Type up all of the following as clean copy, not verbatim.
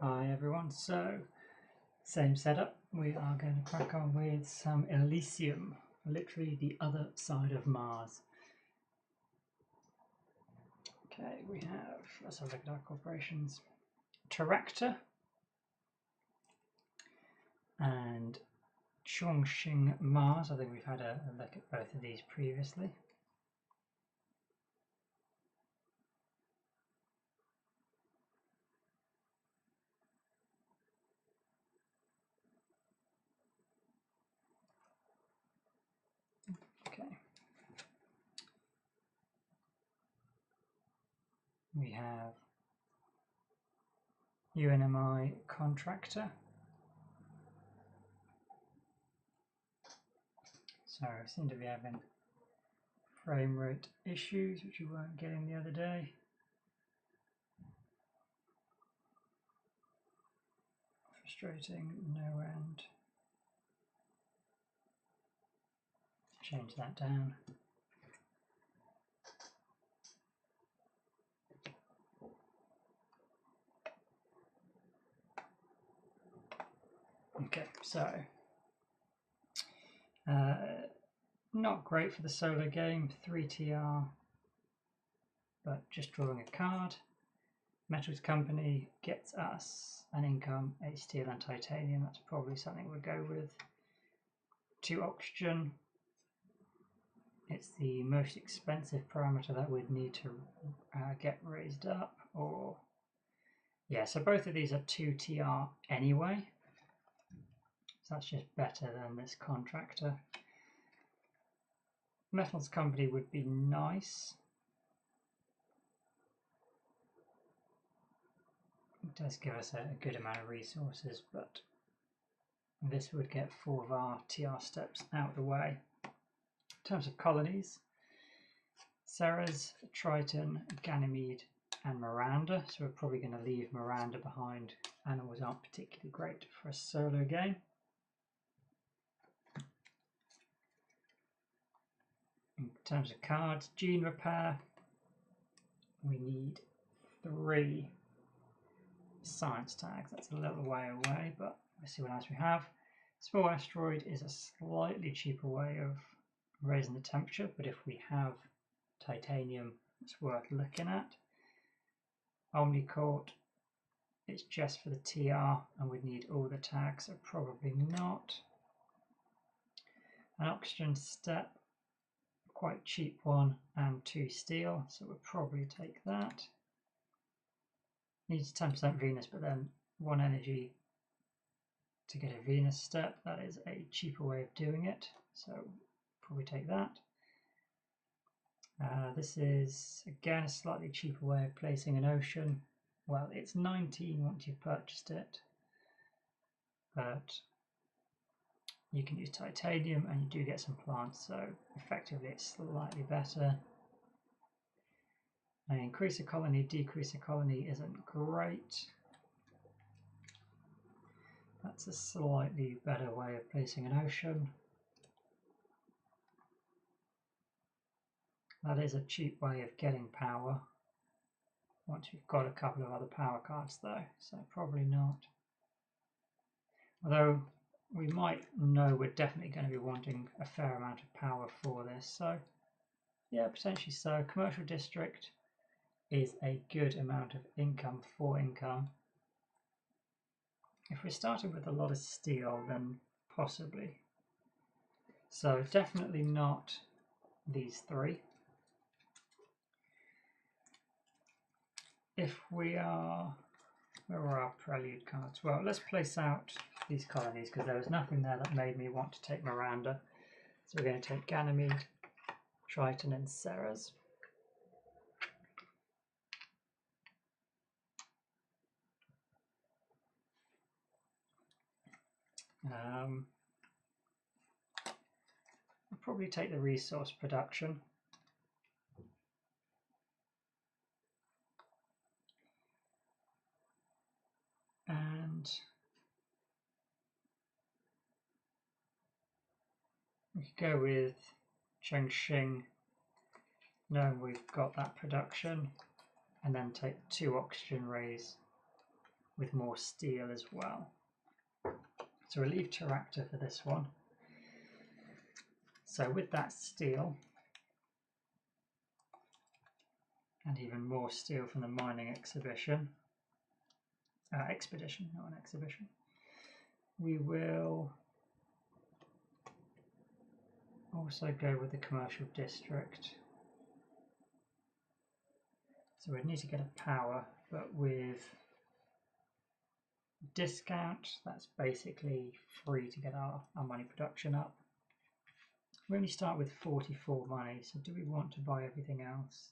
Hi everyone, so same setup. We are going to crack on with some Elysium, literally the other side of Mars. Okay, we have, let's have a look at our corporations. Terraforming and 21May19 Mars. I think we've had a look at both of these previously. Okay. We have UNMI contractor. So I seem to be having frame rate issues, which we weren't getting the other day. Frustrating, no end. Change that down. Okay, so not great for the solo game, 3 TR, but just drawing a card. Metals Company gets us an income, a steel and titanium. That's probably something we'll go with. 2 oxygen. It's the most expensive parameter that we'd need to get raised up. Or yeah, so both of these are 2 TR anyway. So that's just better than this contractor. Metals Company would be nice. It does give us a good amount of resources, but this would get 4 of our TR steps out of the way. In terms of colonies, Ceres, Triton, Ganymede and Miranda. So we're probably going to leave Miranda behind. Animals aren't particularly great for a solo game. In terms of cards, gene repair, we need 3 science tags. That's a little way away, but let's see what else we have. Small asteroid is a slightly cheaper way of raising the temperature, but if we have titanium, it's worth looking at. Omnicourt, it's just for the TR and we'd need all the tags, so probably not. An oxygen step, quite cheap one, and 2 steel, so we'll probably take that. Needs 10% Venus, but then 1 energy to get a Venus step. That is a cheaper way of doing it, so probably take that. This is again a slightly cheaper way of placing an ocean. Well, it's 19 once you've purchased it, but you can use titanium and you do get some plants, so effectively it's slightly better. And increase a colony, decrease a colony isn't great. That's a slightly better way of placing an ocean. That is a cheap way of getting power. Once you've got a couple of other power cards though, so probably not. Although we might know we're definitely going to be wanting a fair amount of power for this, so yeah, potentially so. Commercial district is a good amount of income for income. If we're starting with a lot of steel, then possibly. So definitely not these 3. If we are, where are our Prelude cards? Well, let's place out these colonies because there was nothing there that made me want to take Miranda. So we're going to take Ganymede, Triton and Ceres. I'll probably take the resource production. And we could go with Chengxing, knowing we've got that production, and then take 2 oxygen rays with more steel as well. So we'll leave Terractor for this one. So with that steel, and even more steel from the mining expedition, expedition, not an exhibition, we will also go with the commercial district. So we'd need to get a power, but with discount, that's basically free to get our money production up. We only start with 44 money, so do we want to buy everything else?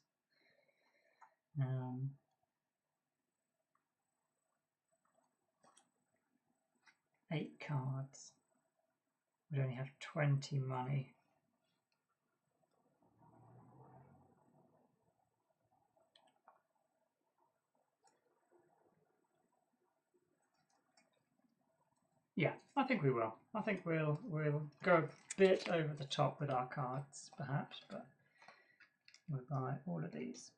8 cards. We only have 20 money. Yeah, I think we will. I think we'll go a bit over the top with our cards, perhaps, but we'll buy all of these.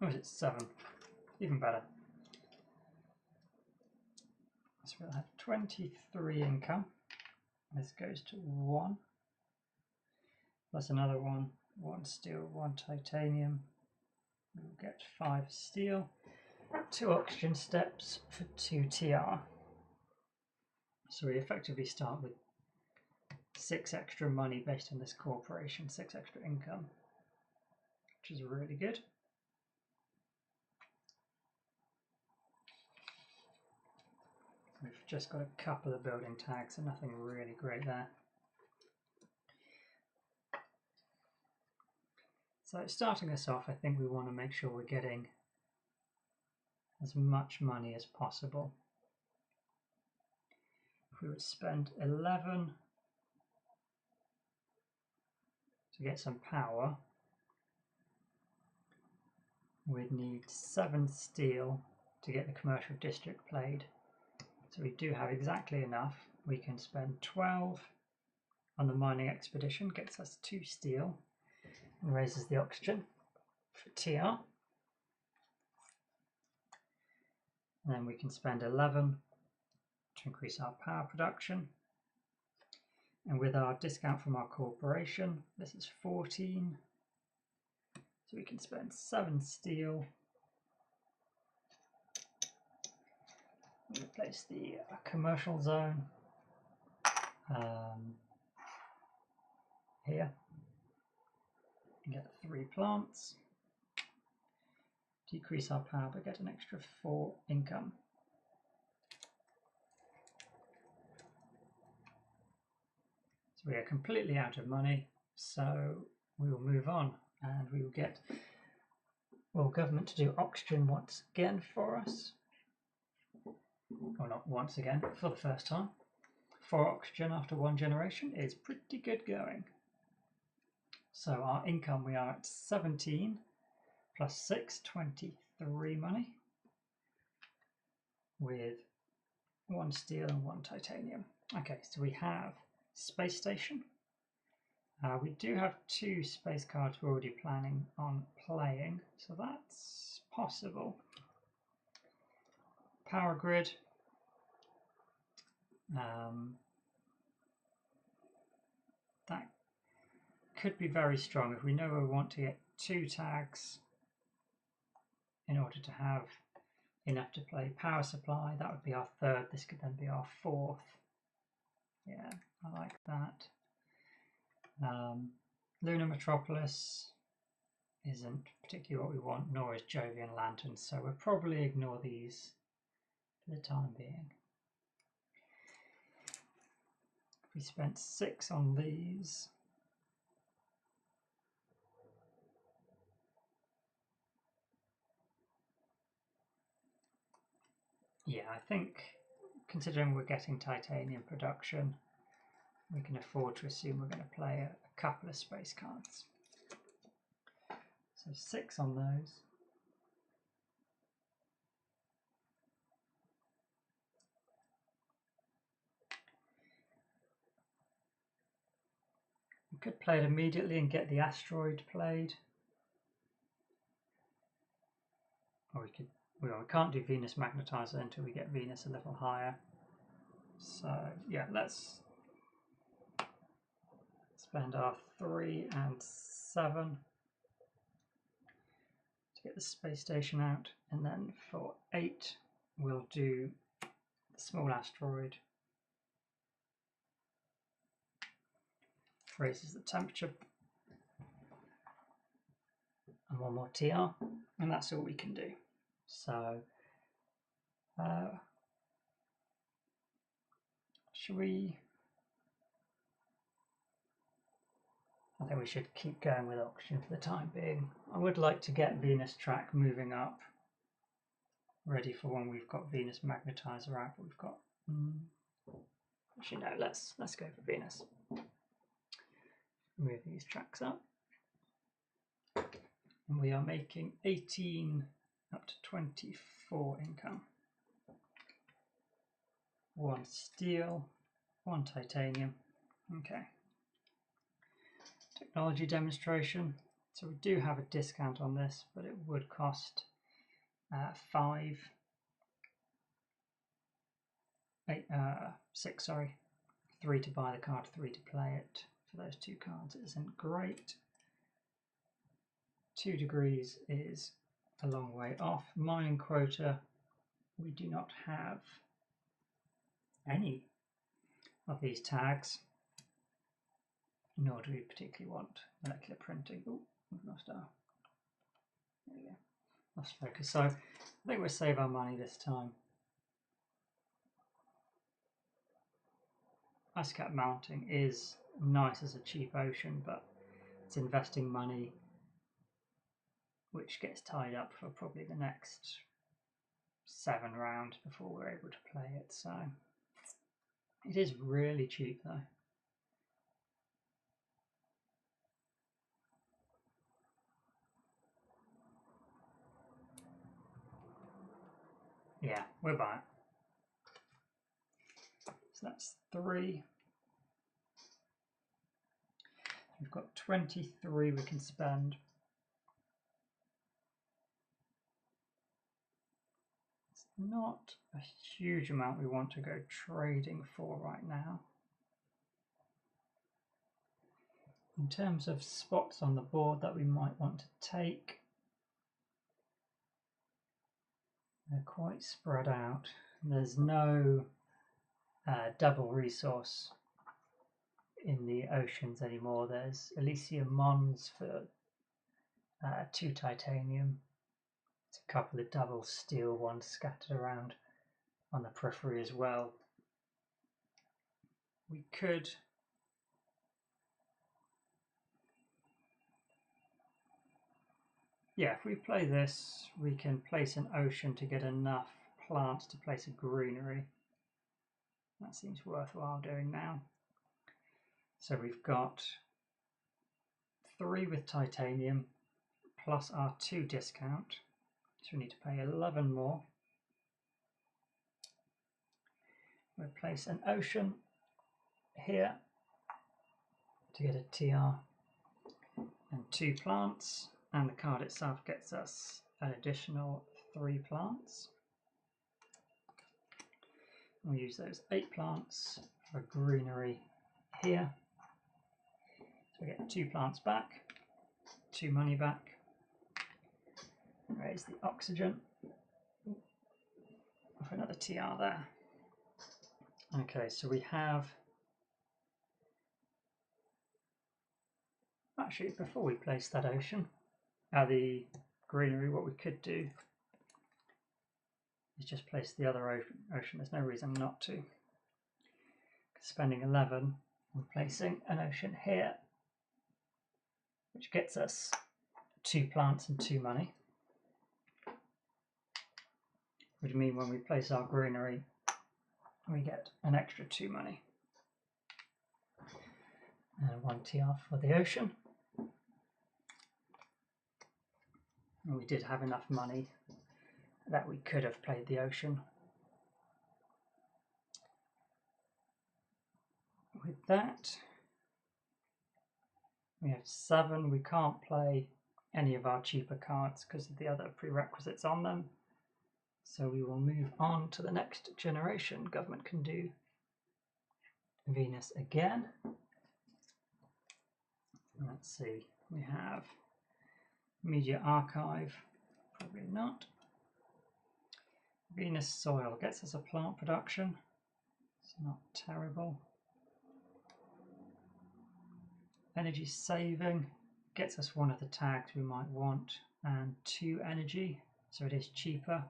Or is it 7? Even better. So we'll have 23 income. This goes to 1. Plus another 1. 1 steel, 1 titanium. We'll get 5 steel. 2 oxygen steps for 2 TR. So we effectively start with 6 extra money based on this corporation, 6 extra income, which is really good. We've just got a couple of building tags and nothing really great there. So starting us off, I think we want to make sure we're getting as much money as possible. If we would spend 11 to get some power, we'd need 7 steel to get the commercial district played. So we do have exactly enough. We can spend 12 on the mining expedition, gets us 2 steel and raises the oxygen for TR. And then we can spend 11 to increase our power production. And with our discount from our corporation, this is 14. So we can spend 7 steel. Replace the commercial zone here. Get 3 plants. Decrease our power but get an extra 4 income. So we are completely out of money, so we will move on and we will get government to do oxygen once again for us. Or not once again, for the first time. 4 oxygen after 1 generation is pretty good going. So our income, we are at 17 plus 6, 23 money with 1 steel and 1 titanium. Okay, so we have space station. We do have 2 space cards we're already planning on playing, so that's possible. Power grid. That could be very strong if we know we want to get 2 tags in order to have enough to play power supply. That would be our 3rd. This could then be our 4th. Yeah, I like that. Lunar Metropolis isn't particularly what we want, nor is Jovian Lanterns, so we'll probably ignore these for the time being. We spent 6 on these. Yeah, I think considering we're getting titanium production, we can afford to assume we're going to play a couple of space cards. So 6 on those. We could play it immediately and get the asteroid played. or we can't do Venus Magnetizer until we get Venus a little higher. So yeah, let's spend our 3 and 7 to get the space station out, and then for 8 we'll do the small asteroid. Raises the temperature, and 1 more TR, and that's all we can do. So should we? I think we should keep going with oxygen for the time being. I would like to get Venus track moving up, ready for when we've got Venus Magnetizer out. But we've got actually no. Let's go for Venus. Move these tracks up, and we are making 18 up to 24 income. 1 steel, 1 titanium. Okay. Technology demonstration. So we do have a discount on this, but it would cost 6, sorry, 3 to buy the card, 3 to play it. For those 2 cards, it isn't great. 2 degrees is a long way off. Mining quota, we do not have any of these tags, nor do we particularly want molecular printing. Oh, we've lost our, there we go, lost focus. So I think we'll save our money this time. Ice cap mounting is nice as a cheap ocean, but it's investing money which gets tied up for probably the next 7 rounds before we're able to play it. So it is really cheap though. Yeah, we're back. So that's 3. We've got 23 we can spend. It's not a huge amount we want to go trading for right now. In terms of spots on the board that we might want to take, they're quite spread out. There's no double resource in the oceans anymore. There's Elysium Mons for 2 titanium. There's a couple of double steel ones scattered around on the periphery as well. We could if we play this, we can place an ocean to get enough plants to place a greenery. That seems worthwhile doing now. So we've got 3 with titanium plus our 2 discount. So we need to pay 11 more. We'll place an ocean here to get a TR and 2 plants, and the card itself gets us an additional 3 plants. We'll use those 8 plants for greenery here. So we get 2 plants back, 2 money back. Raise the oxygen. Off another TR there. Okay, so we have, actually before we place that ocean, the greenery, what we could do is just place the other ocean. There's no reason not to. Spending 11, we're placing an ocean here, which gets us 2 plants and 2 money. Which means when we place our greenery, we get an extra 2 money. And 1 TR for the ocean. And we did have enough money that we could have played the ocean. With that, we have 7. We can't play any of our cheaper cards because of the other prerequisites on them. So we will move on to the next generation. Government can do Venus again. Let's see, we have Media Archive, probably not. Venus Soil gets us a plant production, it's not terrible. Energy Saving gets us one of the tags we might want, and 2 energy, so it is cheaper.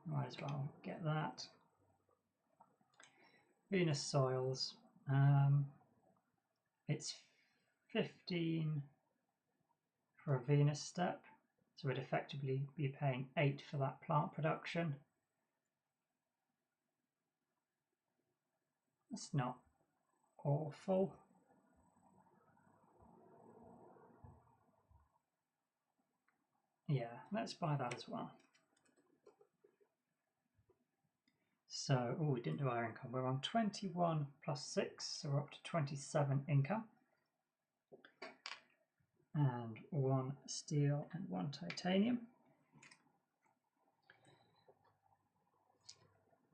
Might as well get that. Venus Soils, it's 15 for a Venus step, so we'd effectively be paying 8 for that plant production. That's not awful. Yeah, let's buy that as well. So, oh, we didn't do our income. We're on 21 plus 6, so we're up to 27 income. And 1 steel and 1 titanium.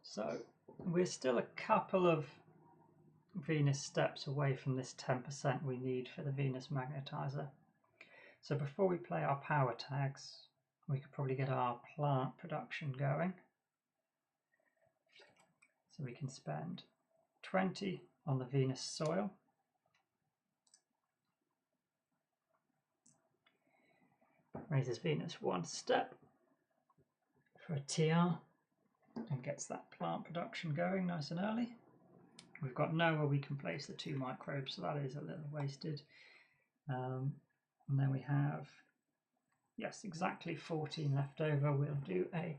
So we're still a couple of Venus steps away from this 10% we need for the Venus magnetizer. So before we play our power tags, we could probably get our plant production going. So we can spend 20 on the Venus soil. Raises Venus 1 step for a TR and gets that plant production going nice and early. We've got nowhere we can place the 2 microbes, so that is a little wasted. And then we have, yes, exactly 14 left over. We'll do a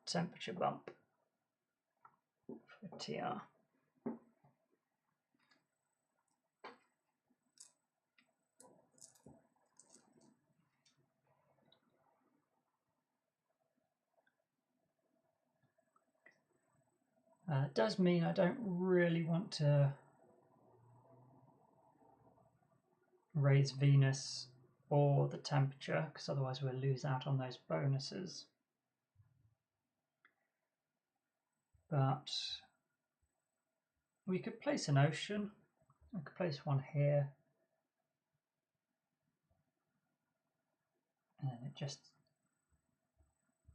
temperature bump for TR. It does mean I don't really want to raise Venus or the temperature, because otherwise we'll lose out on those bonuses. But we could place an ocean. I could place one here. And it just,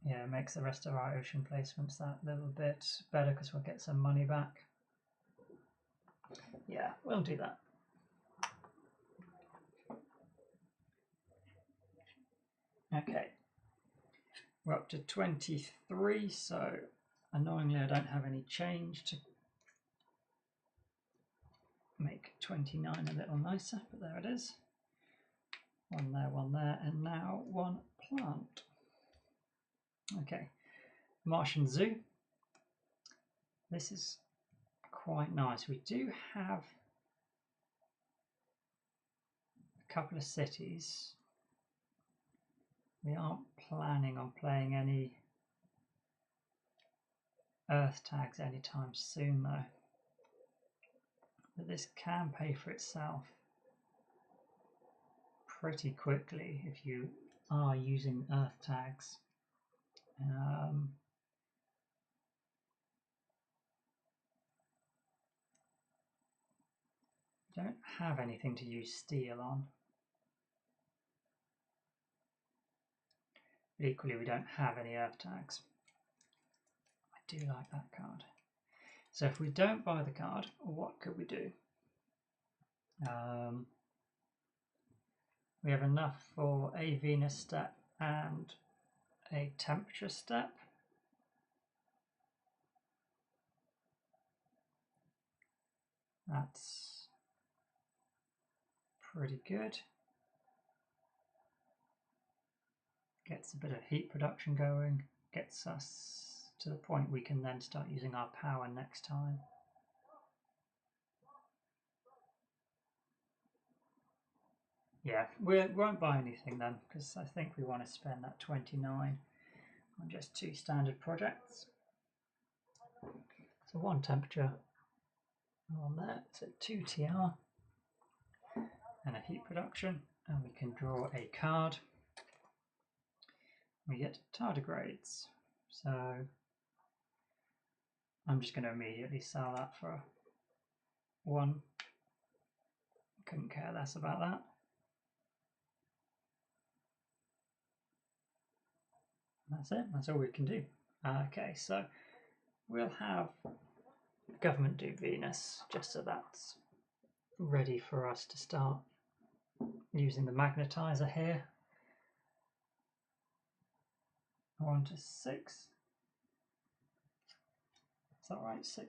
yeah, makes the rest of our ocean placements that little bit better because we'll get some money back. Yeah, we'll do that. Okay, we're up to 23, so annoyingly I don't have any change to make 29 a little nicer, but there it is. 1 there, and now 1 plant. Okay, Martian Zoo. This is quite nice. We do have a couple of cities. We aren't planning on playing any Earth tags anytime soon though. But this can pay for itself pretty quickly if you are using Earth tags. Don't have anything to use steel on. But equally we don't have any Earth tags. I do like that card. So if we don't buy the card, what could we do? We have enough for a Venus step and a temperature step. That's pretty good. Gets a bit of heat production going, gets us to the point we can then start using our power next time. Yeah, we won't buy anything then, because I think we want to spend that 29 on just 2 standard projects. So 1 temperature on there, so 2 TR and a heat production. and we can draw a card. We get tardigrades, so I'm just going to immediately sell that for 1. Couldn't care less about that. That's it, that's all we can do. Okay, so we'll have government do Venus, just so that's ready for us to start using the magnetizer here. 1 to 6. Is that right? 6,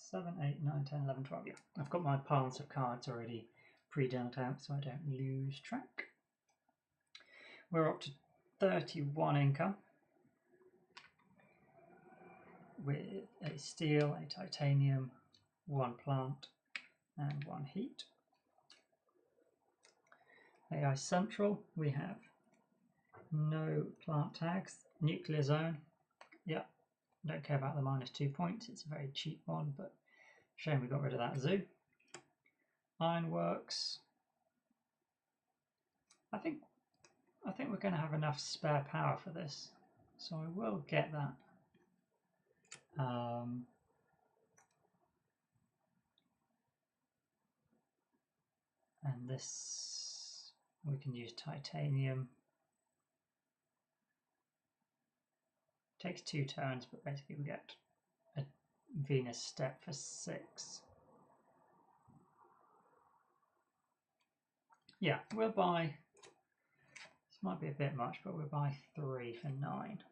7, 8, 9, 10, 11, 12. Yeah, I've got my piles of cards already pre-dealt out so I don't lose track. We're up to 31 income with a steel, a titanium, 1 plant and 1 heat. AI Central, we have no plant tags. Nuclear Zone, yeah, don't care about the -2 points, it's a very cheap one, but shame we got rid of that zoo. Ironworks, I think we're going to have enough spare power for this, so I will get that. And this, we can use titanium. Takes 2 turns, but basically we get a Venus step for 6. Yeah, we'll buy, this might be a bit much, but we'll buy 3 for 9.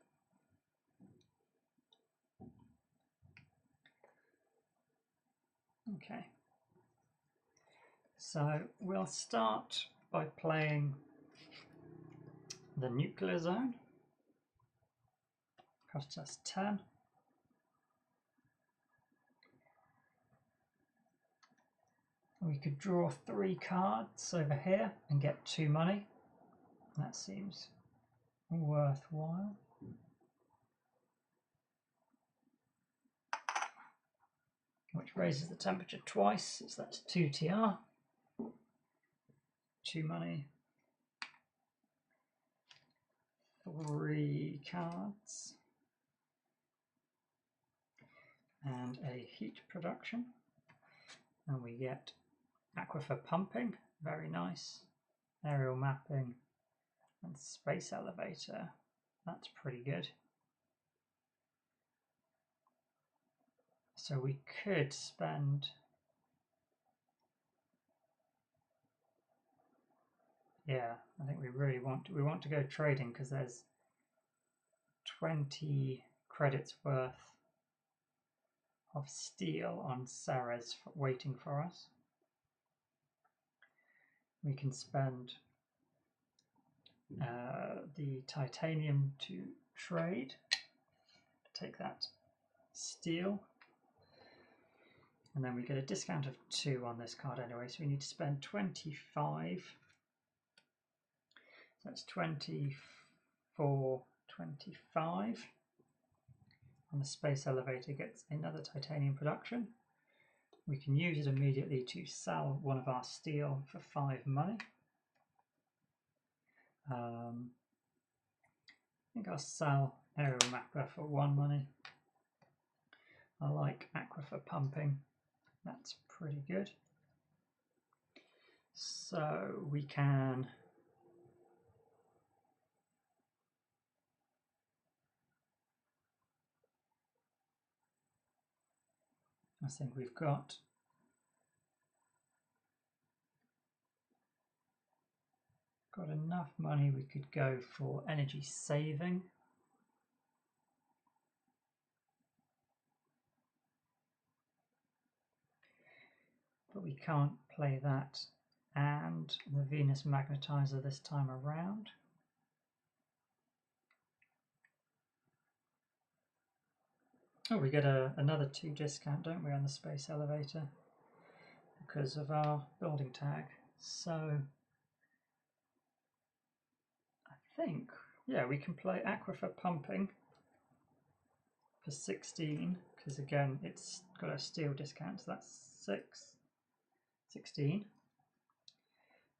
Okay, so we'll start by playing the Nuclear Zone. Costs us 10. We could draw 3 cards over here and get 2 money. That seems worthwhile. Which raises the temperature twice, so that's 2 TR. 2 money. 3 cards. And a heat production. And we get aquifer pumping, very nice. Aerial mapping and space elevator, that's pretty good. So we could spend, yeah, I think we really want to go trading because there's 20 credits worth of steel on Ceres waiting for us. We can spend the titanium to trade, take that steel, and then we get a discount of 2 on this card anyway, so we need to spend 25. So that's 24, 25. And the space elevator gets another titanium production. We can use it immediately to sell one of our steel for 5 money. I think I'll sell aerial mapper for 1 money. I like aquifer pumping, that's pretty good. So we can I think we've got enough money. We could go for energy saving. But we can't play that and the Venus magnetizer this time around. Oh, we get another 2 discount, don't we, on the space elevator because of our building tag. So I think, yeah, we can play aquifer pumping for 16 because again it's got a steel discount, so that's 16.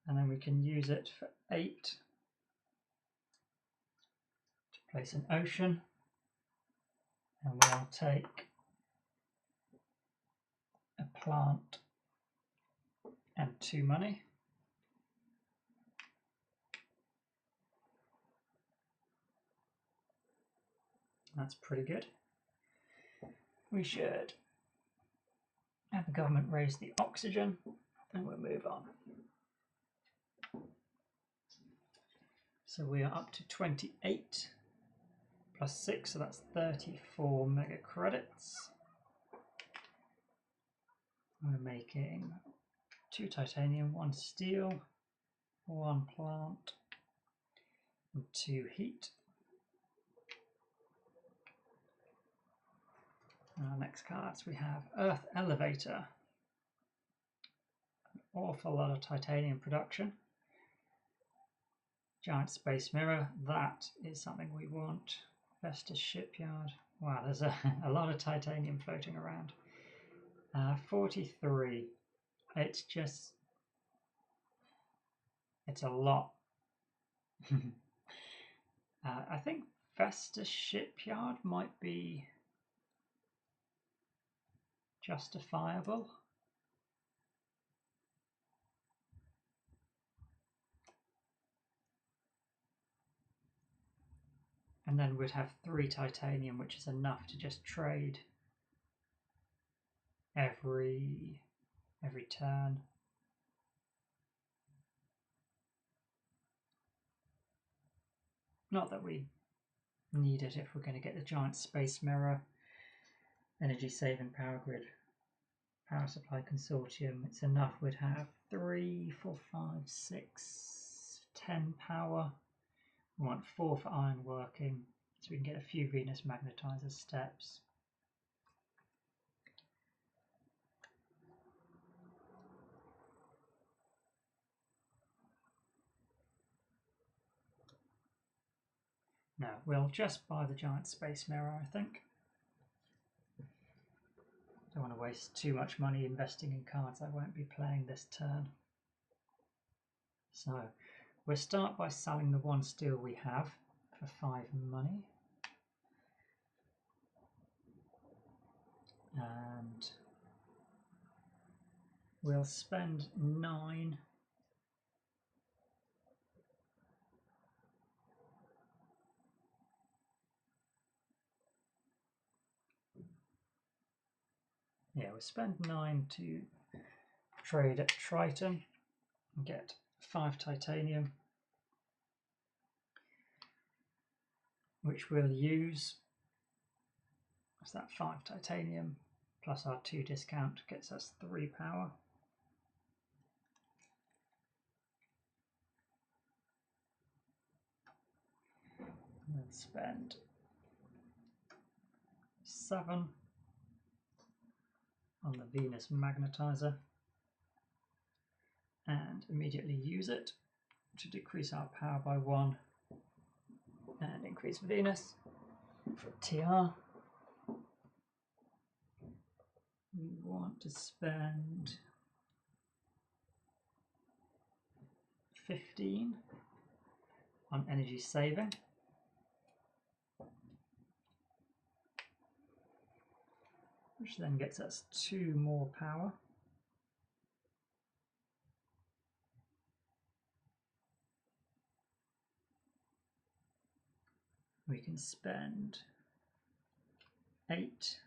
and then we can use it for 8 to place an ocean, and we'll take a plant and 2 money. That's pretty good. We should have the government raise the oxygen, and we'll move on. So we are up to 28 plus 6, so that's 34 mega credits. We're making 2 titanium, 1 steel, 1 plant, and 2 heat. Our next cards we have Earth Elevator. An awful lot of titanium production. Giant Space Mirror, that is something we want. Vestas Shipyard. Wow, there's a lot of titanium floating around. 43. It's a lot. I think Vestas Shipyard might be justifiable. And then we'd have 3 titanium, which is enough to just trade every turn. Not that we need it if we're going to get the Giant Space Mirror, Energy Saving Power Grid, Power Supply Consortium. It's enough. We'd have 3, 4, 5, 6, 10 power. We want 4 for iron working, so we can get a few Venus Magnetizer steps. No, we'll just buy the Giant Space Mirror, I think. Don't want to waste too much money investing in cards I won't be playing this turn. So we'll start by selling the 1 steel we have for 5 money. And we'll spend 9 . Yeah, we'll spend 9 to trade at Triton and get 5 titanium, which we'll use. That's that 5 titanium plus our 2 discount gets us 3 power. We'll spend 7 on the Venus Magnetizer and immediately use it to decrease our power by 1 and increase Venus for TR. We want to spend 15 on energy saving. Which then gets us 2 more power. We can spend 8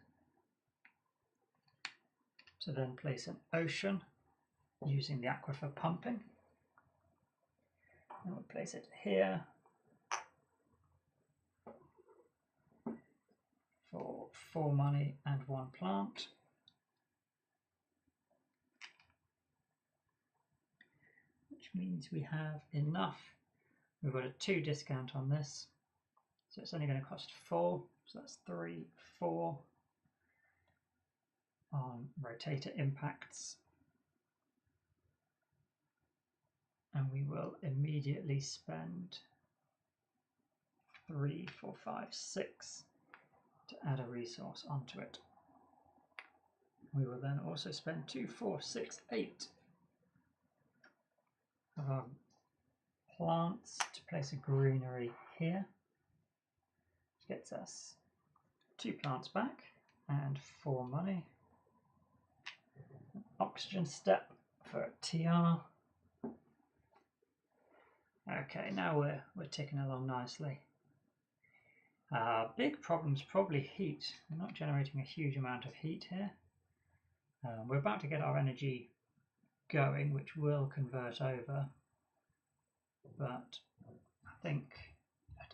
to then place an ocean using the aquifer pumping. And we'll place it here for 4 money and 1 plant. Which means we have enough. We've got a 2 discount on this, so it's only going to cost 4, so that's 3, 4 on rotator impacts. And we will immediately spend 3, 4, 5, 6 to add a resource onto it. We will then also spend 2, 4, 6, 8 for of our plants to place a greenery here, which gets us 2 plants back and 4 money. An oxygen step for a TR. Okay, now we're ticking along nicely. Big problem's probably heat. We're not generating a huge amount of heat here. We're about to get our energy going, which will convert over, but I think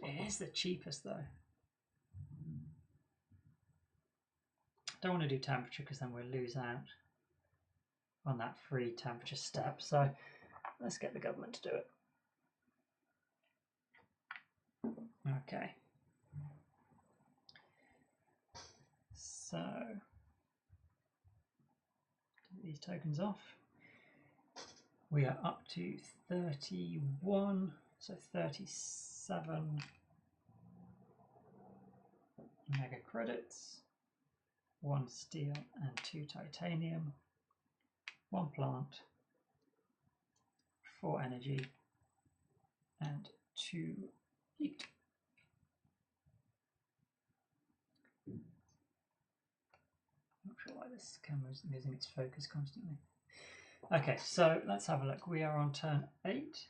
it is the cheapest though. Don't want to do temperature because then we'll lose out on that free temperature step, so let's get the government to do it. Okay, so take these tokens off. We are up to 31, so 37 mega credits, 1 steel and 2 titanium, 1 plant, 4 energy, and 2 heat. Not sure why this camera is losing its focus constantly. Okay, so let's have a look. We are on turn 8,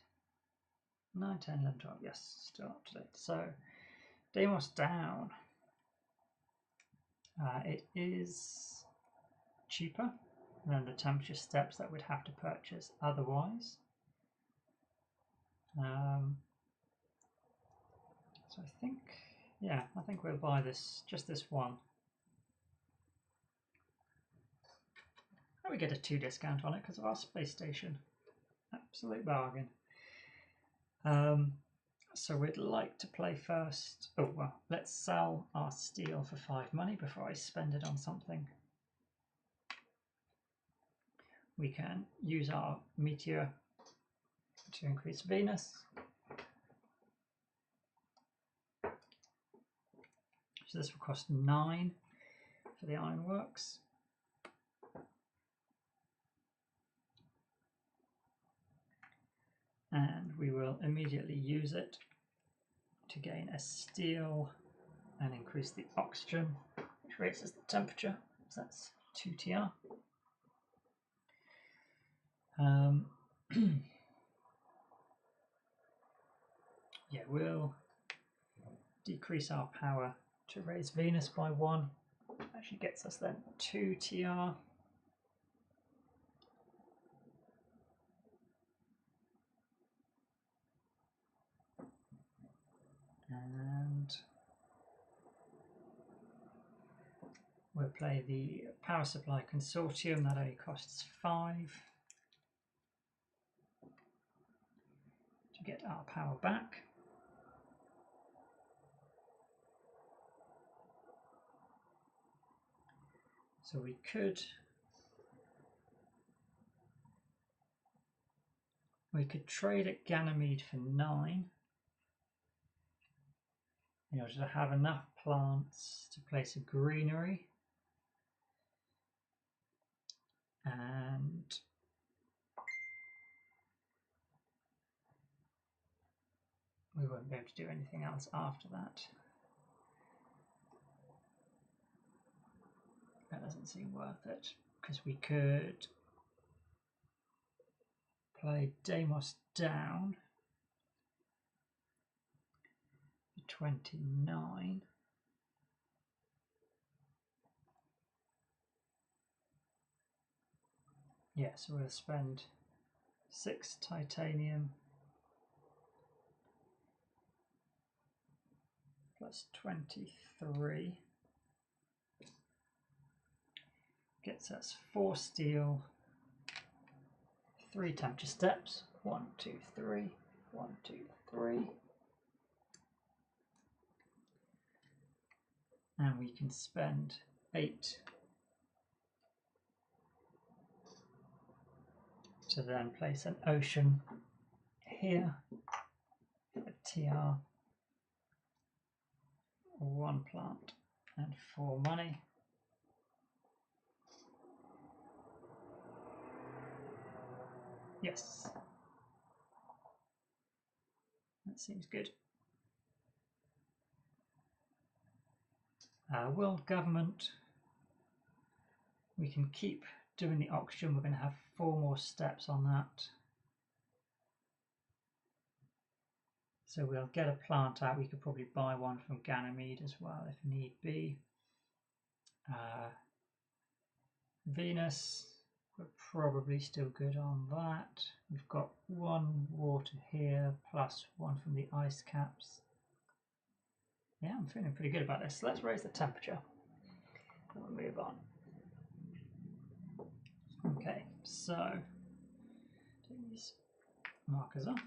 9, 10, 11, 12. Yes, still up to date. So, Deimos down. It is cheaper than the temperature steps that we'd have to purchase otherwise. So I think, yeah, I think we'll buy this, just this one. And we get a 2 discount on it because of our space station. Absolute bargain. So we'd like to play first. Oh, well, let's sell our steel for 5 money before I spend it on something. We can use our meteor to increase Venus. So this will cost 9 for the ironworks. And we will immediately use it to gain a steel and increase the oxygen, which raises the temperature. So that's 2 TR. Yeah, we'll decrease our power to raise Venus by 1. Actually gets us then 2 TR. And we'll play the power supply consortium. That only costs 5 to get our power back. So we could trade at Ganymede for 9 in order to have enough plants to place a greenery, and we won't be able to do anything else after that. That doesn't seem worth it, because we could play Deimos down for 29. Yeah, so we'll spend 6 titanium plus 23. Gets us 4 steel, 3 temperature steps. 1, 2, 3, 1, 2, 3. And we can spend 8 to then place an ocean here for TR, 1 plant and 4 money. Yes. That seems good. World government. We can keep doing the oxygen. We're going to have 4 more steps on that. So we'll get a plant out. We could probably buy one from Ganymede as well if need be. Venus, we're probably still good on that. We've got 1 water here plus 1 from the ice caps. Yeah, I'm feeling pretty good about this. So let's raise the temperature and we'll move on. Okay, so take these markers off.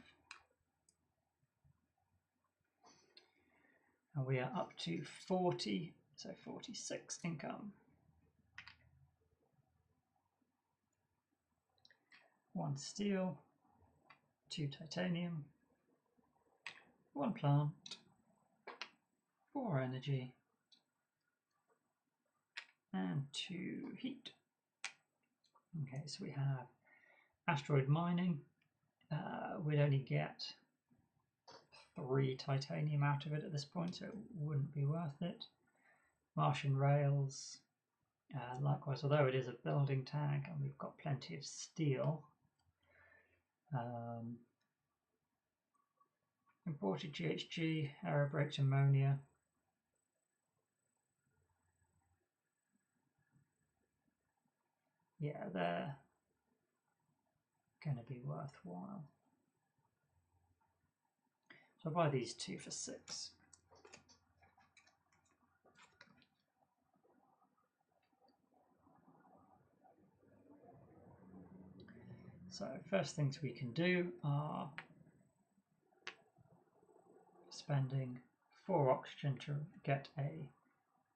And we are up to 40, so 46 income. 1 steel, 2 titanium, 1 plant, 4 energy, and 2 heat. Okay, so we have asteroid mining. We'd only get 3 titanium out of it at this point, so it wouldn't be worth it. Martian rails, likewise, although it is a building tag and we've got plenty of steel. Imported GHG, aerobraked ammonia. Yeah, they're going to be worthwhile. So I'll buy these 2 for 6. So first things we can do are spending 4 oxygen to get a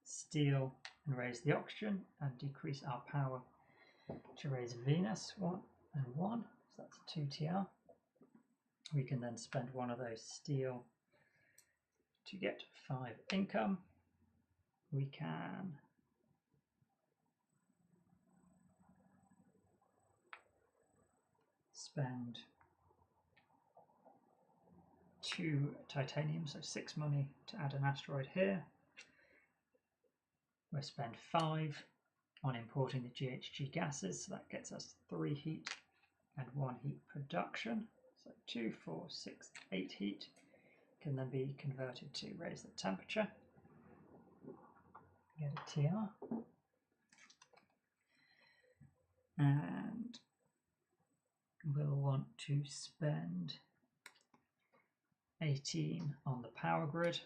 steel and raise the oxygen, and decrease our power to raise Venus 1 and 1. So that's 2 TR. We can then spend 1 of those steel to get 5 income. We can spend 2 titanium, so 6 money to add an asteroid here. We'll spend 5 on importing the GHG gases, so that gets us 3 heat and 1 heat production. So 2, 4, 6, 8 heat can then be converted to raise the temperature. Get a TR. And we'll want to spend 18 on the power grid,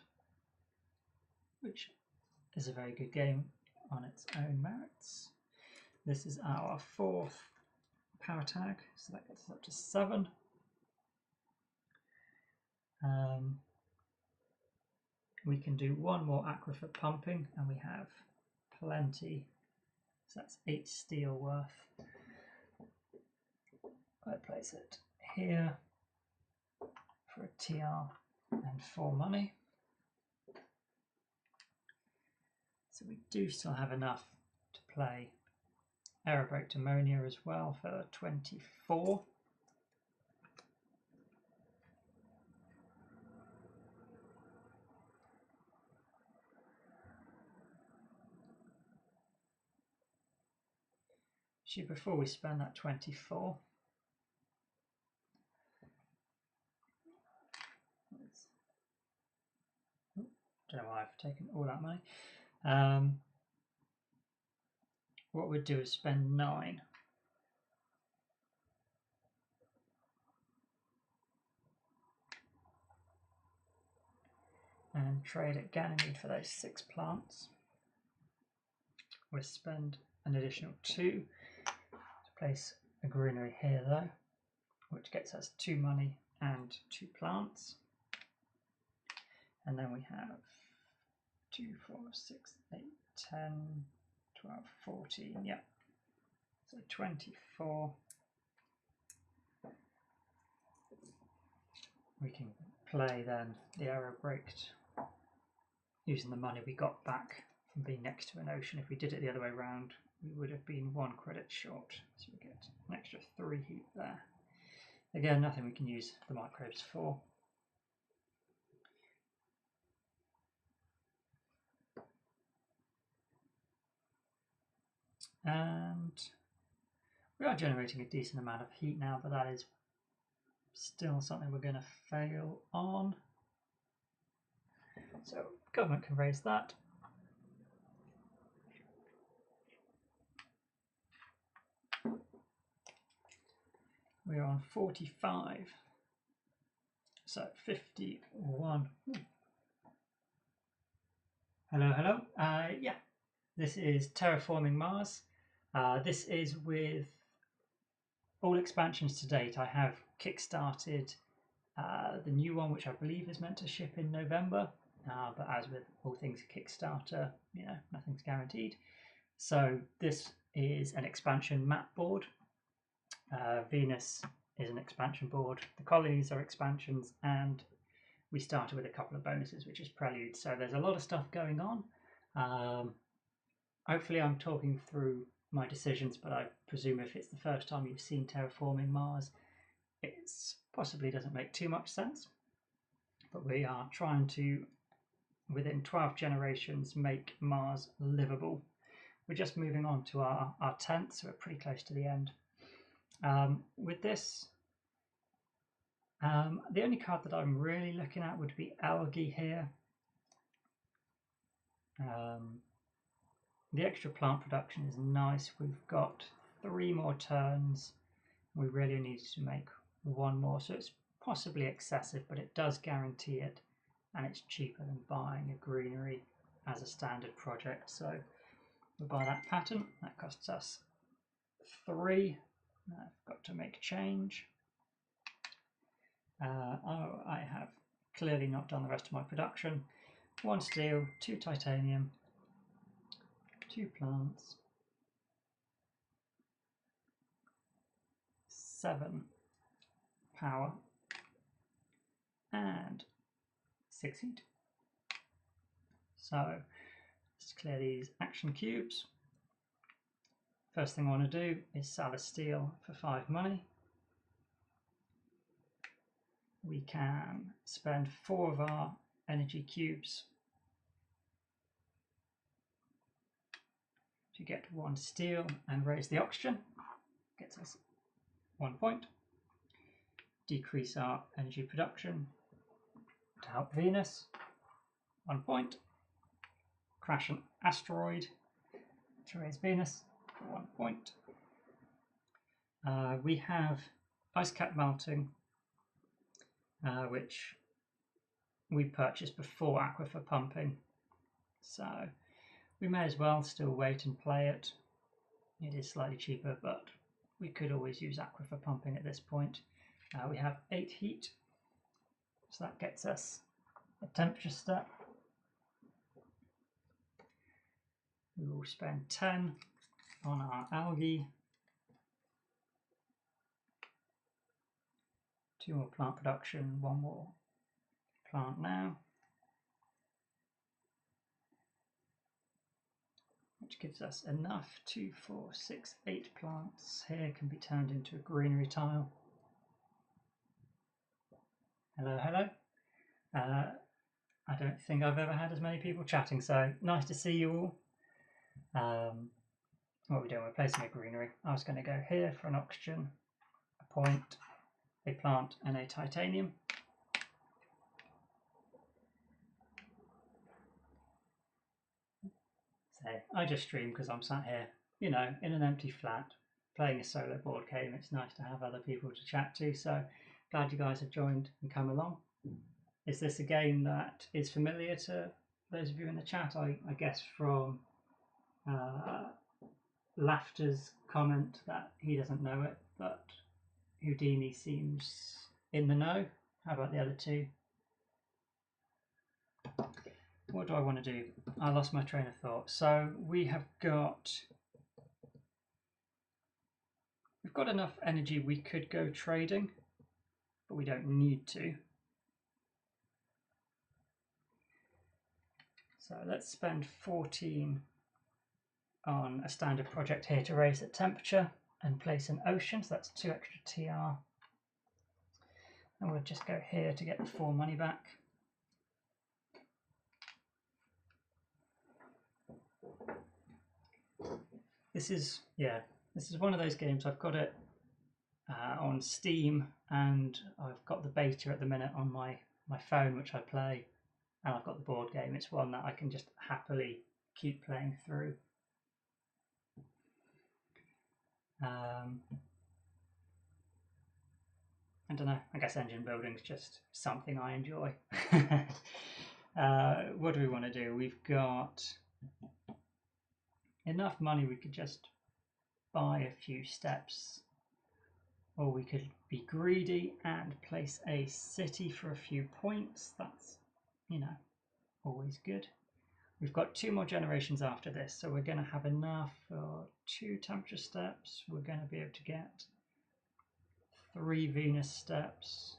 which is a very good game on its own merits. This is our 4th power tag, so that gets us up to 7. We can do 1 more aquifer pumping and we have plenty, so that's 8 steel worth. I place it here for a TR and 4 money. So we do still have enough to play aerobraked ammonia as well for 24. Actually, before we spend that 24, don't know why I've taken all that money. What we'd do is spend 9. And trade at Ganymede for those 6 plants. We'll spend an additional 2 to place a greenery here though, which gets us 2 money and 2 plants. And then we have 2, 4, 6, 8, 10, 12, 14, yeah. So 24. We can play then the aerobraked using the money we got back from being next to an ocean. If we did it the other way around, we would have been 1 credit short. So we get an extra 3 heat there. Again, nothing we can use the microbes for. And we are generating a decent amount of heat now, but that is still something we're going to fail on. So government can raise that. We're on 45. So 51. Hello, hello. Yeah, this is Terraforming Mars. This is with all expansions to date. I have kickstarted the new one, which I believe is meant to ship in November. But as with all things Kickstarter, you know, nothing's guaranteed. So this is an expansion map board. Venus is an expansion board. The Colonies are expansions, and we started with a couple of bonuses, which is Prelude. So there's a lot of stuff going on. Hopefully I'm talking through my decisions, but I presume if it's the first time you've seen Terraforming Mars, it possibly doesn't make too much sense. But we are trying to, within 12 generations, make Mars livable. We're just moving on to our 10th, so we're pretty close to the end. With this, the only card that I'm really looking at would be Algae here. The extra plant production is nice. We've got 3 more turns. We really need to make 1 more, so it's possibly excessive, but it does guarantee it, and it's cheaper than buying a greenery as a standard project. So we'll buy that pattern. That costs us 3. I've got to make change. Oh, I have clearly not done the rest of my production. 1 steel, 2 titanium, 2 plants, 7 power, and 6 heat. So let's clear these action cubes. First thing I want to do is sell a steel for 5 money. We can spend 4 of our energy cubes to get 1 steel and raise the oxygen. Gets us 1 point. Decrease our energy production to help Venus. 1 point. Crash an asteroid to raise Venus. 1 point. We have ice cap melting, which we purchased before aquifer pumping, so we may as well still wait and play it. It is slightly cheaper, but we could always use aquifer pumping at this point. We have 8 heat, so that gets us a temperature step. We will spend 10 on our algae. 2 more plant production, 1 more plant now, which gives us enough. 2, 4, 6, 8 plants here can be turned into a greenery tile. Hello, hello. I don't think I've ever had as many people chatting, so nice to see you all. What are we doing? We're placing a greenery. I was going to go here for an oxygen, a point, a plant, and a titanium. So I just stream because I'm sat here, you know, in an empty flat, playing a solo board game. It's nice to have other people to chat to, so glad you guys have joined and come along. Is this a game that is familiar to those of you in the chat? I guess from Laughter's comment that he doesn't know it, but Houdini seems in the know. How about the other two? What do I want to do? I lost my train of thought. So we've got enough energy we could go trading, but we don't need to. So let's spend 14 on a standard project here to raise the temperature and place an ocean, so that's 2 extra TR. And we'll just go here to get the 4 money back. This is one of those games. I've got it on Steam, and I've got the beta at the minute on my phone, which I play, and I've got the board game. It's one that I can just happily keep playing through. I don't know, I guess engine building is just something I enjoy. What do we want to do? We've got enough money, we could just buy a few steps, or we could be greedy and place a city for a few points. That's, you know, always good. We've got 2 more generations after this, so we're going to have enough for 2 temperature steps. We're going to be able to get 3 Venus steps,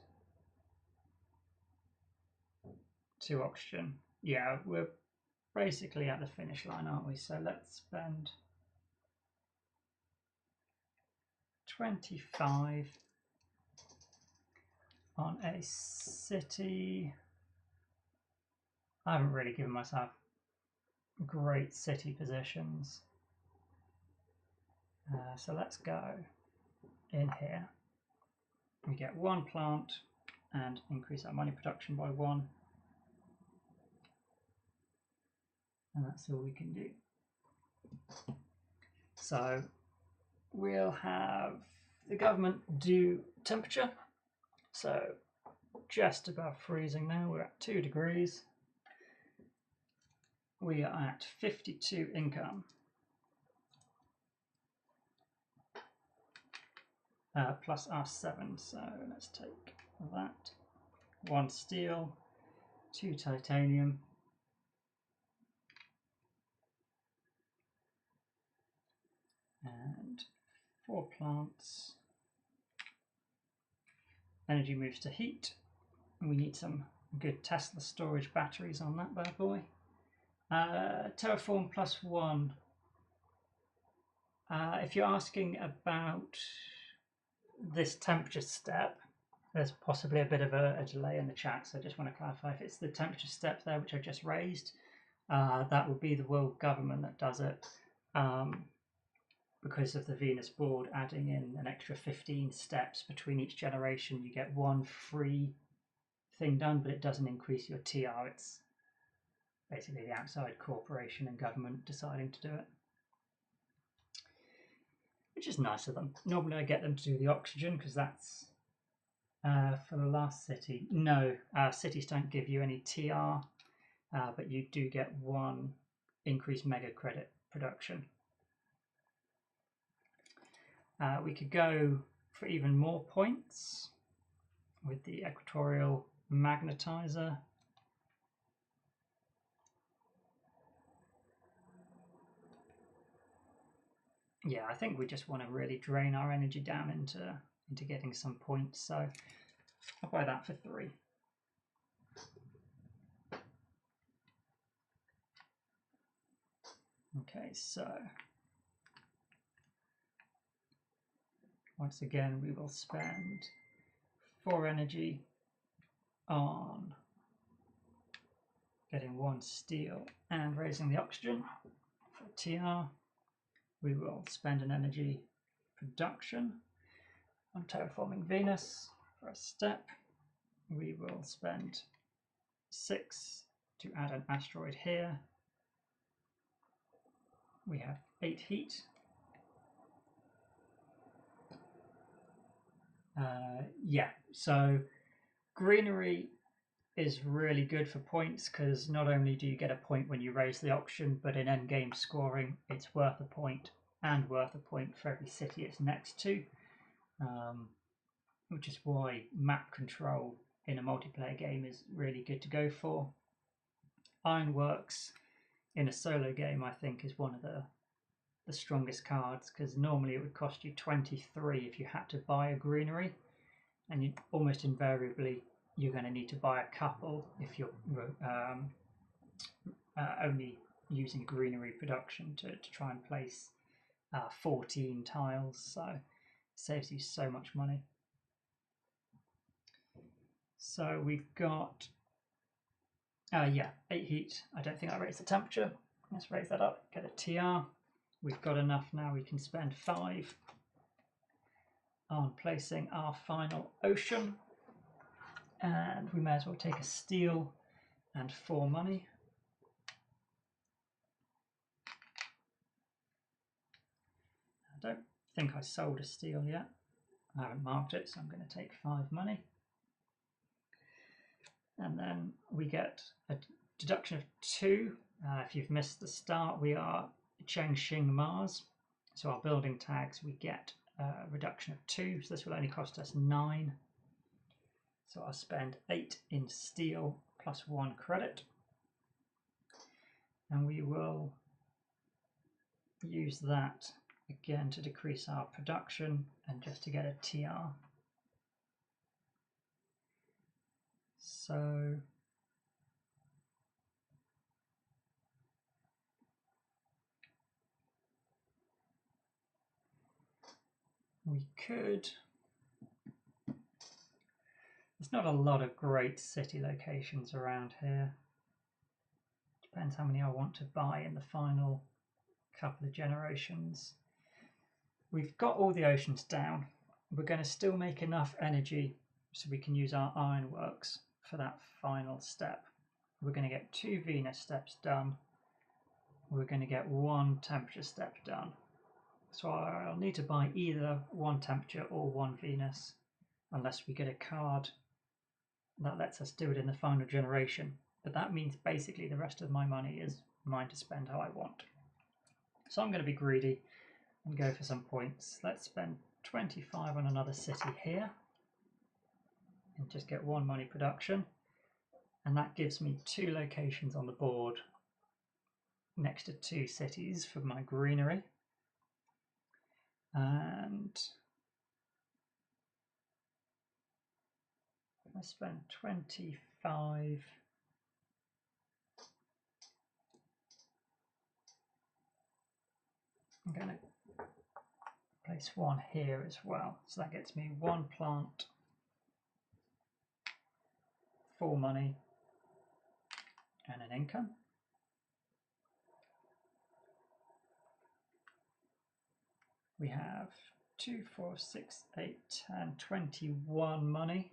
2 oxygen. Yeah, we're basically at the finish line, aren't we? So let's spend 25 on a city. I haven't really given myself great city positions. So let's go in here. We get 1 plant and increase our money production by 1. And that's all we can do. So we'll have the government do temperature. So just above freezing now, we're at 2 degrees. We are at 52 income. Plus our 7, so let's take that. 1 steel, 2 titanium, and 4 plants. Energy moves to heat. We need some good Tesla storage batteries on that bad boy. Terraform +1. If you're asking about this temperature step, there's possibly a bit of a delay in the chat, so I just want to clarify. If it's the temperature step there, which I just raised, that would be the world government that does it, because of the Venus board adding in an extra 15 steps between each generation. You get 1 free thing done, but it doesn't increase your TR. It's basically the outside corporation and government deciding to do it, which is nice of them. Normally I get them to do the oxygen, because that's for the last city. No, cities don't give you any TR, but you do get 1 increased mega credit production. We could go for even more points with the equatorial magnetizer. Yeah, I think we just want to really drain our energy down into getting some points, so I'll buy that for 3. Okay, so once again we will spend 4 energy on getting 1 steel and raising the oxygen for TR. We will spend an energy production on terraforming Venus for a step. We will spend 6 to add an asteroid here. We have 8 heat. Yeah, so greenery is really good for points, because not only do you get a point when you raise the oxygen, but in endgame scoring it's worth a point, and worth a point for every city it's next to, which is why map control in a multiplayer game is really good to go for. Ironworks in a solo game I think is one of the strongest cards, because normally it would cost you 23 if you had to buy a greenery, and you almost invariably you're going to need to buy a couple if you're only using greenery production to try and place 14 tiles, so it saves you so much money. So we've got 8 heat. I don't think I raised the temperature. Let's raise that up, get a TR. we've got enough now. We can spend 5 on placing our final ocean, and we may as well take a steel and 4 money. I don't think I sold a steel yet. I haven't marked it, so I'm going to take 5 money. And then we get a deduction of 2. If you've missed the start, we are 21May19 Mars. So our building tags, we get a reduction of 2. So this will only cost us 9. So I'll spend 8 in steel plus 1 credit. And we will use that again to decrease our production and just to get a TR. So we could, there's not a lot of great city locations around here. Depends how many I want to buy in the final couple of generations. We've got all the oceans down. We're going to still make enough energy so we can use our ironworks for that final step. We're going to get 2 Venus steps done. We're going to get 1 temperature step done. So I'll need to buy either 1 temperature or 1 Venus, unless we get a card that lets us do it in the final generation. But that means basically the rest of my money is mine to spend how I want. So I'm going to be greedy and go for some points. Let's spend 25 on another city here and just get 1 money production. And that gives me 2 locations on the board next to 2 cities for my greenery. And if I spend 25, I'm going to place 1 here as well. So that gets me 1 plant, 4 money, and an income. We have 2, 4, 6, 8, 10, 21 money.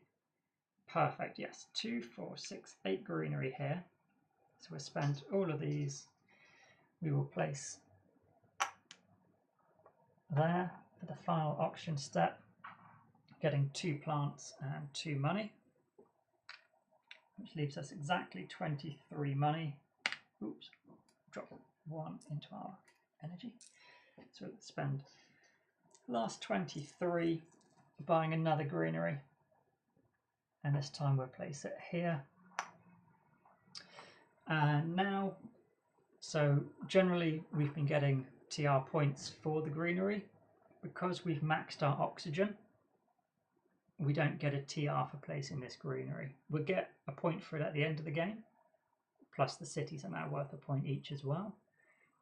Perfect, yes. 2, 4, 6, 8 greenery here. So we'll spend all of these. We will place there for the final auction step, getting 2 plants and 2 money, which leaves us exactly 23 money. Oops, drop 1 into our energy. So we'll spend last 23 buying another greenery, and this time we'll place it here. And now, so generally we've been getting TR points for the greenery. Because we've maxed our oxygen, we don't get a TR for placing this greenery. We'll get a point for it at the end of the game, plus the cities are now worth a point each as well,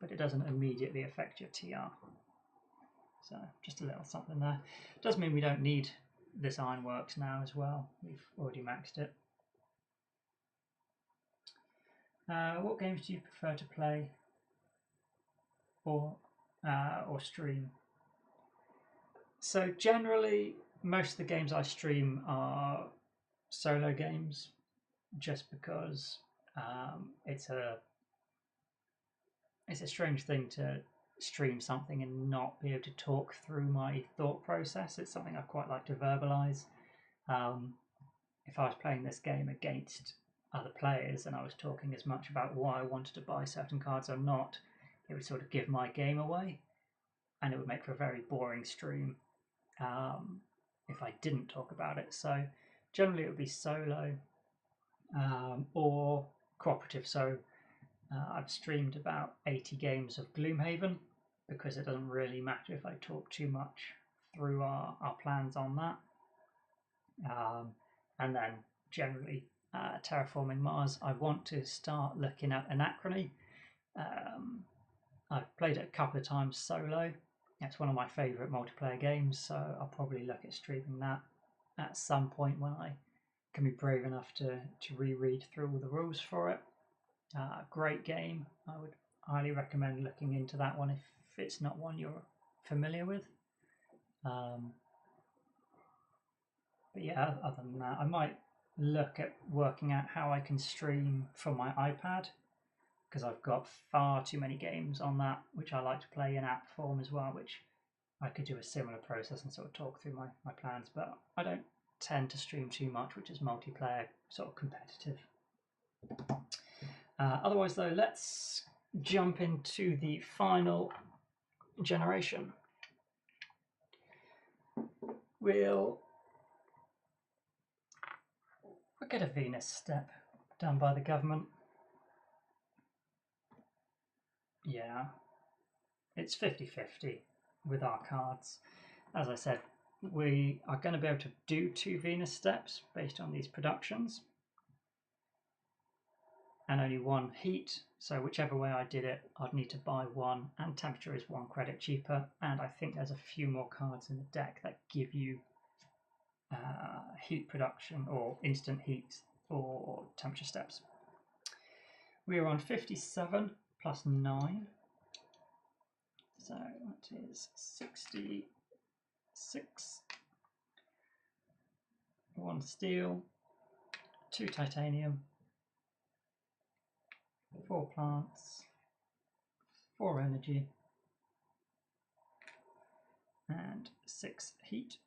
but it doesn't immediately affect your TR. So just a little something there. Does mean we don't need this ironworks now as well. We've already maxed it. What games do you prefer to play or stream? So generally, most of the games I stream are solo games, just because it's a strange thing to stream something and not be able to talk through my thought process. It's something I quite like to verbalize. If I was playing this game against other players and I was talking as much about why I wanted to buy certain cards or not, it would sort of give my game away, and it would make for a very boring stream if I didn't talk about it. So generally it would be solo or cooperative. So I've streamed about 80 games of Gloomhaven, because it doesn't really matter if I talk too much through our plans on that. And then generally Terraforming Mars, I want to start looking at Anachrony. I've played it a couple of times solo. It's one of my favourite multiplayer games, so I'll probably look at streaming that at some point when I can be brave enough to reread through all the rules for it. Great game. I would highly recommend looking into that one if it's not one you're familiar with. But yeah, other than that, I might look at working out how I can stream from my iPad, because I've got far too many games on that which I like to play in app form as well, which I could do a similar process and sort of talk through my plans, but I don't tend to stream too much, which is multiplayer, sort of competitive. Otherwise though, let's jump into the final generation. We'll get a Venus step done by the government. Yeah, it's 50-50 with our cards. As I said, we are going to be able to do 2 Venus steps based on these productions, and only 1 heat, so whichever way I did it, I'd need to buy 1, and temperature is 1 credit cheaper, and I think there's a few more cards in the deck that give you heat production or instant heat or temperature steps. We are on 57 plus 9, so that is 66. 1 steel, 2 titanium, 4 plants, 4 energy, and 6 heat.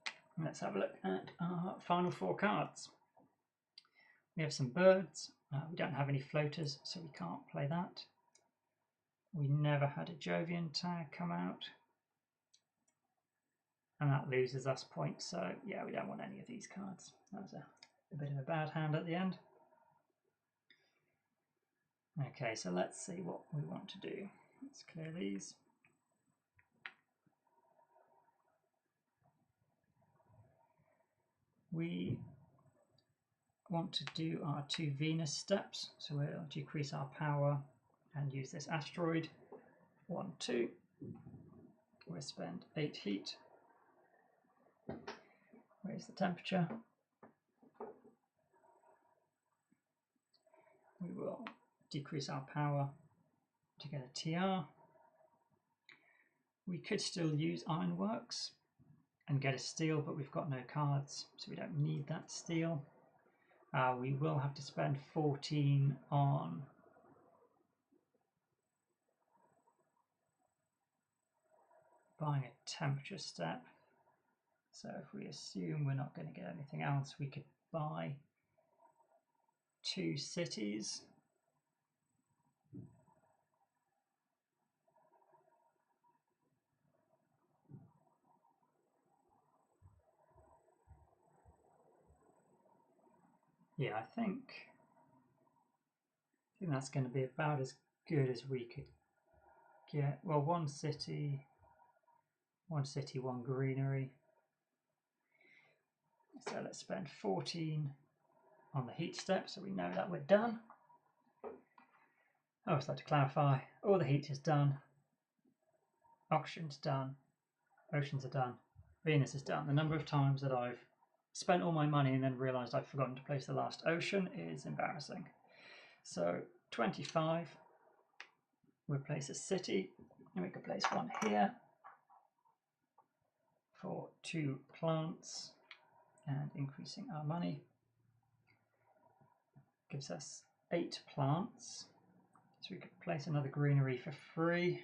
Let's have a look at our final 4 cards. We have some birds. We don't have any floaters, so we can't play that. We never had a Jovian tag come out, and that loses us points, so yeah, we don't want any of these cards. That was a bit of a bad hand at the end. Okay, so let's see what we want to do. Let's clear these. We want to do our 2 Venus steps, so we'll decrease our power and use this asteroid. 1, 2. We'll spend 8 heat. Raise the temperature. We will decrease our power to get a TR. We could still use Ironworks and get a steel, but we've got no cards, so we don't need that steel. We will have to spend 14 on buying a temperature step. So if we assume we're not going to get anything else, we could buy 2 cities. Yeah, I think that's going to be about as good as we could get. Well, 1 city, 1 greenery. So let's spend 14 on the heat step, so we know that we're done. I always like to clarify, all the heat is done, oxygen's done, oceans are done, Venus is done. The number of times that I've spent all my money and then realised I've forgotten to place the last ocean is embarrassing. So 25, we'll place a city, and we could place 1 here for 2 plants and increasing our money. Gives us 8 plants, so we could place another greenery for free.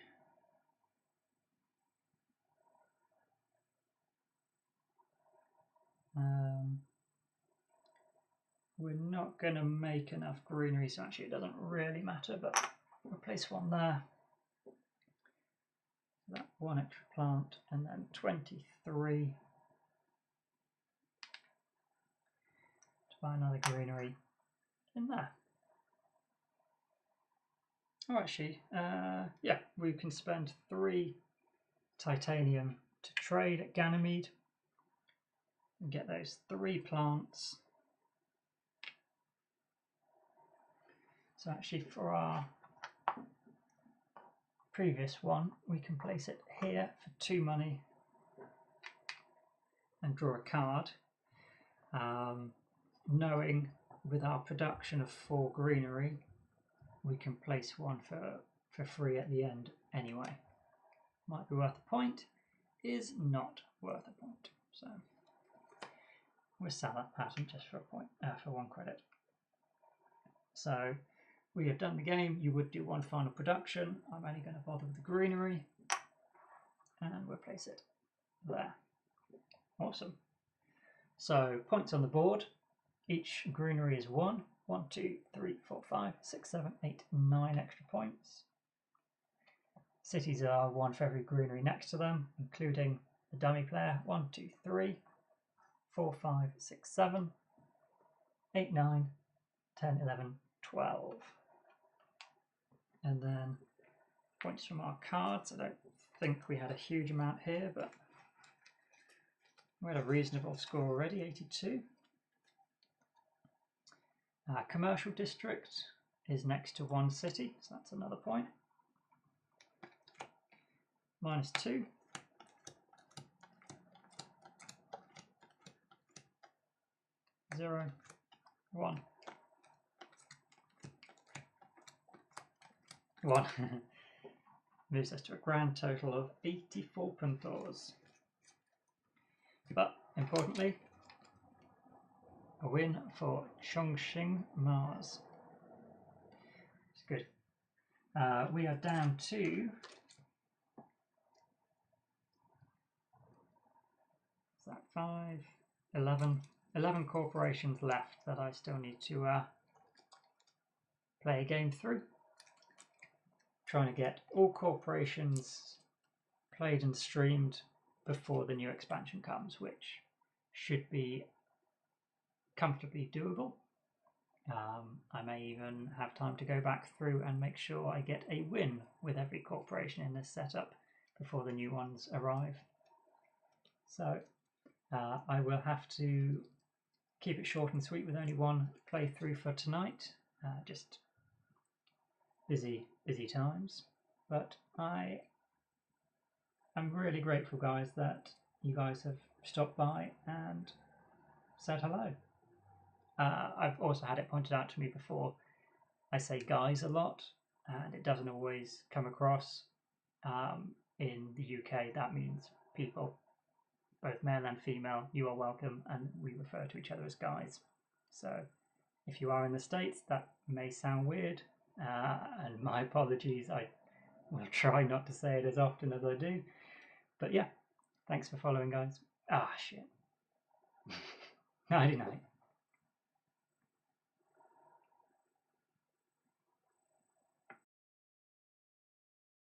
We're not going to make enough greenery, so actually it doesn't really matter, but we'll place 1 there. That 1 extra plant, and then 23 to buy another greenery in there. Oh, actually, yeah, we can spend 3 titanium to trade at Ganymede and get those 3 plants. So actually for our previous one, we can place it here for 2 money and draw a card, knowing with our production of 4 greenery, we can place 1 for free at the end anyway. might be worth a point is not worth a point. So we'll sell that pattern just for a point, for 1 credit. So we have done the game. You would do one final production. I'm only going to bother with the greenery and we'll place it there. Awesome. So points on the board. Each greenery is 1. 1, 2, 3, 4, 5, 6, 7, 8, 9 extra points. Cities are 1 for every greenery next to them, including the dummy player. 1, 2, 3, 4, 5, 6, 7, 8, 9, 10, 11, 12. And then points from our cards. I don't think we had a huge amount here, but we had a reasonable score already, 82. Commercial district is next to 1 city, so that's another point. -2. Zero, 1. 1. Moves us to a grand total of 84 Panthers. But importantly, a win for 21 Mars. It's good. We are down to 5, 11 corporations left that I still need to play a game through. Trying to get all corporations played and streamed before the new expansion comes, which should be comfortably doable. I may even have time to go back through and make sure I get a win with every corporation in this setup before the new ones arrive. So I will have to keep it short and sweet with only 1 playthrough for tonight. Just busy times. But I am really grateful, guys, that you guys have stopped by and said hello. I've also had it pointed out to me before, I say guys a lot, and it doesn't always come across. In the UK, that means people, both male and female. You are welcome, and we refer to each other as guys. So if you are in the States, that may sound weird, and my apologies. I will try not to say it as often as I do. But yeah, thanks for following, guys. Ah, shit. 99.